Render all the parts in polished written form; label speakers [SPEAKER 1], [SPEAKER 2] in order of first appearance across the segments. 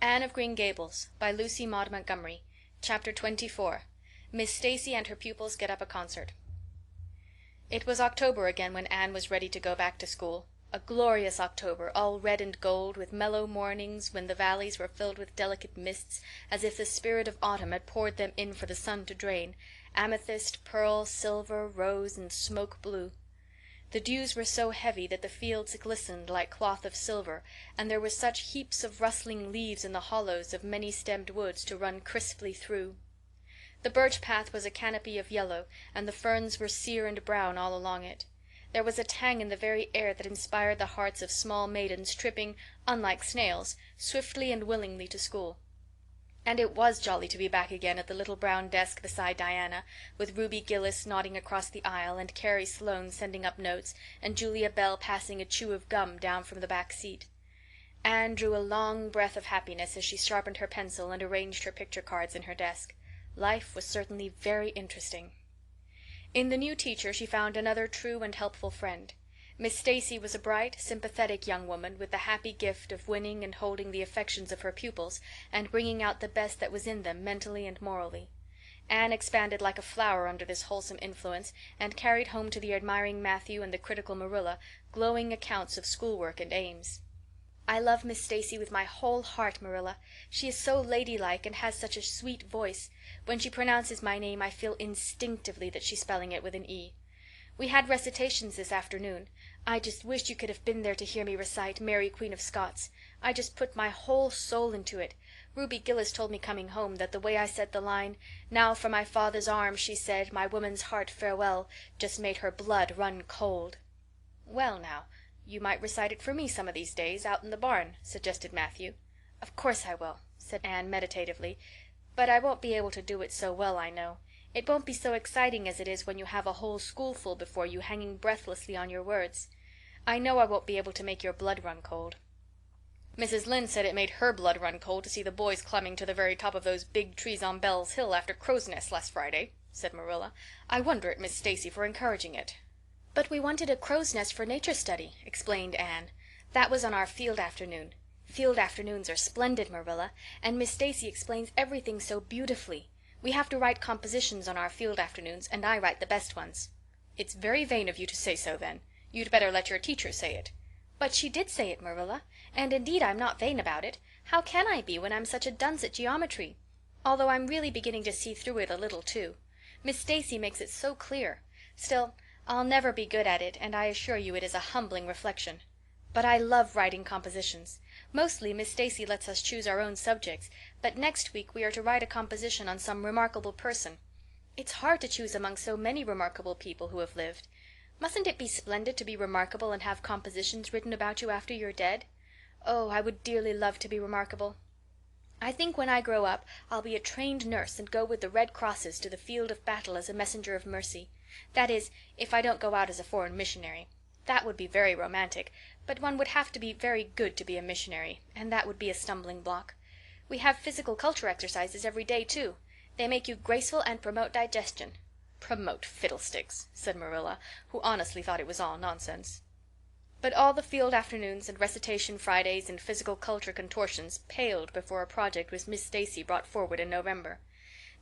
[SPEAKER 1] Anne of Green Gables, by Lucy Maud Montgomery. Chapter 24. Miss Stacy and her pupils get up a concert. It was October again when Anne was ready to go back to school. A glorious October, all red and gold, with mellow mornings when the valleys were filled with delicate mists, as if the spirit of autumn had poured them in for the sun to drain, amethyst, pearl, silver, rose, and smoke blue. The dews were so heavy that the fields glistened like cloth of silver, and there were such heaps of rustling leaves in the hollows of many-stemmed woods to run crisply through. The birch path was a canopy of yellow, and the ferns were sere and brown all along it. There was a tang in the very air that inspired the hearts of small maidens tripping, unlike snails, swiftly and willingly to school. And it was jolly to be back again at the little brown desk beside Diana, with Ruby Gillis nodding across the aisle, and Carrie Sloane sending up notes, and Julia Bell passing a chew of gum down from the back seat. Anne drew a long breath of happiness as she sharpened her pencil and arranged her picture cards in her desk. Life was certainly very interesting. In the new teacher she found another true and helpful friend. Miss Stacy was a bright, sympathetic young woman with the happy gift of winning and holding the affections of her pupils, and bringing out the best that was in them mentally and morally. Anne expanded like a flower under this wholesome influence, and carried home to the admiring Matthew and the critical Marilla glowing accounts of schoolwork and aims. "I love Miss Stacy with my whole heart, Marilla. She is so ladylike and has such a sweet voice. When she pronounces my name I feel instinctively that she's spelling it with an E. We had recitations this afternoon. I just wish you could have been there to hear me recite 'Mary, Queen of Scots.' I just put my whole soul into it. Ruby Gillis told me coming home that the way I said the line, 'Now for my father's arms,' she said, 'my woman's heart farewell,' just made her blood run cold." "Well now, you might recite it for me some of these days, out in the barn," suggested Matthew. "Of course I will," said Anne meditatively, "but I won't be able to do it so well, I know. It won't be so exciting as it is when you have a whole schoolful before you hanging breathlessly on your words. I know I won't be able to make your blood run cold." "Mrs. Lynde said it made her blood run cold to see the boys climbing to the very top of those big trees on Bell's Hill after Crow's Nest last Friday," said Marilla. "I wonder at Miss Stacy for encouraging it." "But we wanted a crow's nest for nature study," explained Anne. "That was on our field afternoon. Field afternoons are splendid, Marilla, and Miss Stacy explains everything so beautifully. We have to write compositions on our field afternoons, and I write the best ones." "It's very vain of you to say so, then. You'd better let your teacher say it." "But she did say it, Marilla, and indeed I'm not vain about it. How can I be when I'm such a dunce at geometry? Although I'm really beginning to see through it a little too. Miss Stacy makes it so clear. Still, I'll never be good at it, and I assure you it is a humbling reflection. But I love writing compositions. Mostly Miss Stacy lets us choose our own subjects, but next week we are to write a composition on some remarkable person. It's hard to choose among so many remarkable people who have lived. Mustn't it be splendid to be remarkable and have compositions written about you after you're dead? Oh, I would dearly love to be remarkable. I think when I grow up I'll be a trained nurse and go with the Red Crosses to the field of battle as a messenger of mercy. That is, if I don't go out as a foreign missionary. That would be very romantic, but one would have to be very good to be a missionary, and that would be a stumbling block. We have physical culture exercises every day, too. They make you graceful and promote digestion." "Promote fiddlesticks," said Marilla, who honestly thought it was all nonsense. But all the field afternoons and recitation Fridays and physical culture contortions paled before a project which Miss Stacy brought forward in November.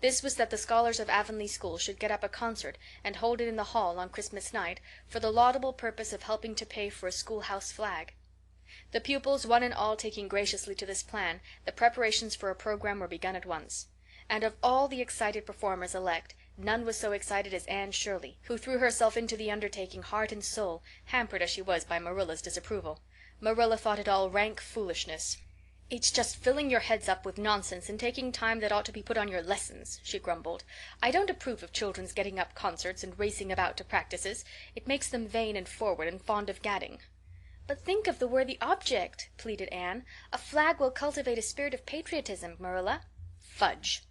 [SPEAKER 1] This was that the scholars of Avonlea school should get up a concert and hold it in the hall on Christmas night for the laudable purpose of helping to pay for a schoolhouse flag. The pupils one and all taking graciously to this plan, the preparations for a program were begun at once. And of all the excited performers elect, none was so excited as Anne Shirley, who threw herself into the undertaking heart and soul, hampered as she was by Marilla's disapproval. Marilla thought it all rank foolishness. "It's just filling your heads up with nonsense and taking time that ought to be put on your lessons," she grumbled. "I don't approve of children's getting up concerts and racing about to practices. It makes them vain and forward and fond of gadding." "But think of the worthy object," pleaded Anne. "A flag will cultivate a spirit of patriotism, Marilla." "Fudge!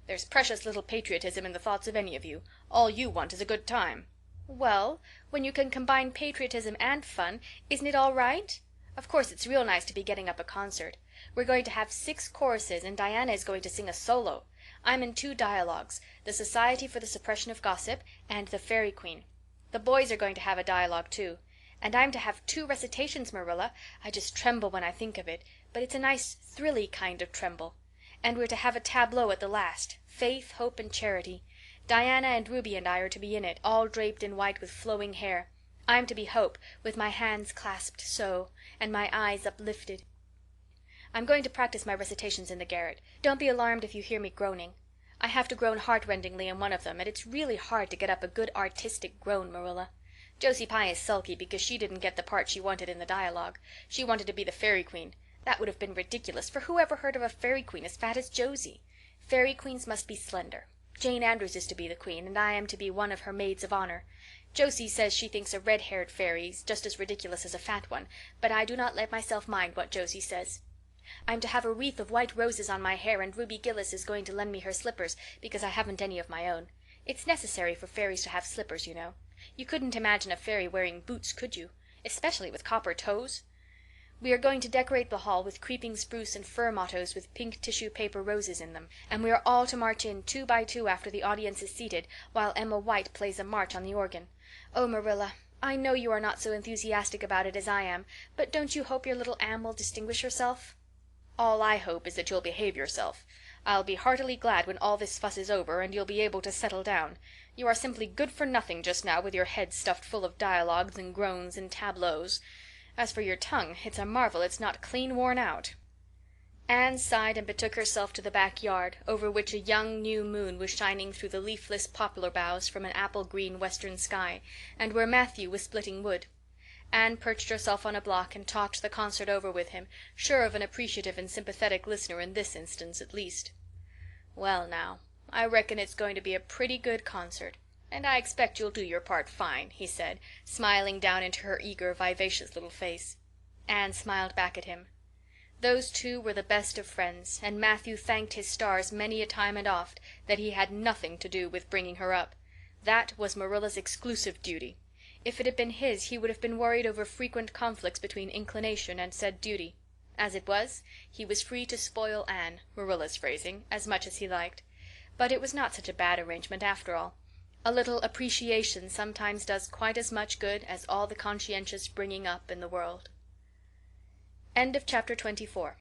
[SPEAKER 1] There's precious little patriotism in the thoughts of any of you. All you want is a good time." "Well, when you can combine patriotism and fun, isn't it all right? Of course it's real nice to be getting up a concert. We're going to have 6 choruses and Diana is going to sing a solo. I'm in 2 dialogues, the Society for the Suppression of Gossip and the Fairy Queen. The boys are going to have a dialogue too. And I'm to have 2 recitations, Marilla. I just tremble when I think of it. but it's a nice thrilly kind of tremble. And we're to have a tableau at the last. Faith, Hope, and Charity. Diana and Ruby and I are to be in it, all draped in white with flowing hair. I'm to be Hope, with my hands clasped so, and my eyes uplifted. I'm going to practice my recitations in the garret. Don't be alarmed if you hear me groaning. I have to groan heartrendingly in one of them, and it's really hard to get up a good artistic groan, Marilla. Josie Pye is sulky because she didn't get the part she wanted in the dialogue. She wanted to be the Fairy Queen. That would have been ridiculous, for who ever heard of a Fairy Queen as fat as Josie? Fairy Queens must be slender. Jane Andrews is to be the queen, and I am to be one of her maids of honor. Josie says she thinks a red-haired fairy's just as ridiculous as a fat one, but I do not let myself mind what Josie says. I'm to have a wreath of white roses on my hair, and Ruby Gillis is going to lend me her slippers because I haven't any of my own. It's necessary for fairies to have slippers, you know. You couldn't imagine a fairy wearing boots, could you? Especially with copper toes. We are going to decorate the hall with creeping spruce and fir mottos with pink tissue paper roses in them, and we are all to march in 2 by 2 after the audience is seated, while Emma White plays a march on the organ. Oh, Marilla, I know you are not so enthusiastic about it as I am, but don't you hope your little Anne will distinguish herself? All I hope is that you'll behave yourself. I'll be heartily glad when all this fuss is over and you'll be able to settle down. You are simply good for nothing just now, with your head stuffed full of dialogues and groans and tableaus. As for your tongue, it's a marvel it's not clean worn out. Anne sighed and betook herself to the backyard, over which a young new moon was shining through the leafless poplar boughs from an apple-green western sky, and where Matthew was splitting wood. Anne perched herself on a block and talked the concert over with him, sure of an appreciative and sympathetic listener in this instance at least. "Well, now, I reckon it's going to be a pretty good concert, and I expect you'll do your part fine," he said, smiling down into her eager, vivacious little face. Anne smiled back at him. Those two were the best of friends, and Matthew thanked his stars many a time and oft that he had nothing to do with bringing her up. That was Marilla's exclusive duty. If it had been his, he would have been worried over frequent conflicts between inclination and said duty. As it was, he was free to spoil Anne, Marilla's phrasing, as much as he liked. But it was not such a bad arrangement after all. A little appreciation sometimes does quite as much good as all the conscientious bringing up in the world. End of chapter 24.